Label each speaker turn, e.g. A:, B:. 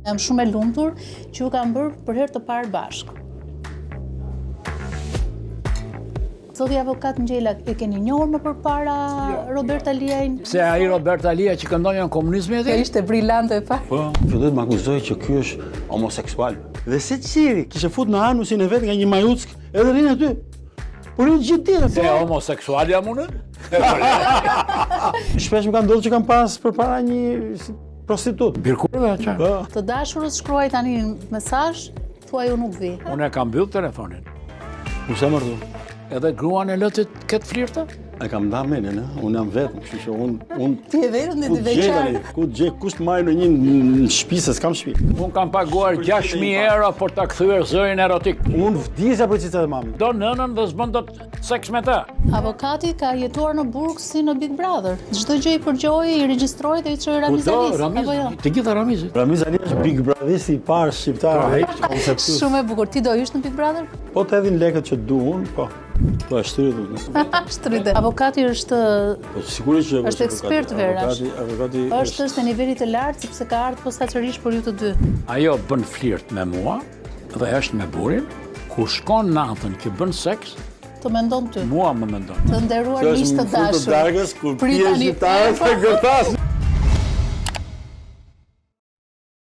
A: Jam shumë e lumtur që ju kam bërë për herë të parë bashkë. Zoti avokat Ngjela, e keni njohur më përpara Robert Aliajin?
B: Se ai Robert Alia që këndonja në komunizmin
A: Kjo ishte brillante pa.
C: Po, filloi të më akuzoi që ky është homoseksual. Dhe se qiri, kishe fut në anusin e vet nga një majuck, edhe rinë aty. Por rinë gjithë ditën.
B: Se homoseksual jam unë?
C: Shpesh më ka ndodhur që kam pas përpara një prostitut.
B: Birkurve atë.
C: Po.
A: Të dashurës shkruaj tani mesazh, thuaj u nuk vi.
B: Unë e kam mbyll telefonin.
C: Nuk se mërdu.
B: Edhe gruan e lëtit këtë flirta?
C: E kam ndarë menin, unë jam vetëm, kështu që unë
A: Ti e vetëm në
C: ku
A: dy
C: të gjej
A: veçar.
C: tani, ku të gjej, kush të marrë në një shtëpi se s'kam shtëpi.
B: Unë kam paguar 6.000 euro për ta kthyer zërin erotik.
C: Unë vdisja për cicat e mami.
B: Do nënën dhe s'bën dot seks me të.
A: Avokati ka jetuar në burg si në Big Brother. Çdo gjë i përgjojë, i regjistroi dhe i çoi Ramizalis. Apo jo?
B: Të gjitha Ramizit.
C: Ramiz Ali është Big Brotheristi i parë shqiptar. Konceptues.
A: Shumë e bukur. Ti do ish në Big Brother?
C: Po të edhin lekët që du unë, po. Po e shtryt.
A: Shtrydhe. Avokati është
C: Po sigurisht që
A: Është ekspert verash.
C: Avokati
A: në nivelit të lartë sepse ka ardhur posaçërisht për ju të dy.
B: Ajo bën flirt me mua dhe është me burin. Kur shkon natën që bën seks,
A: Të mendon ty.
B: mua më mendon.
A: Të nderuar miq të dashur.
C: darkës kur
A: Pritani.
C: pije shqiptarët e gërtas.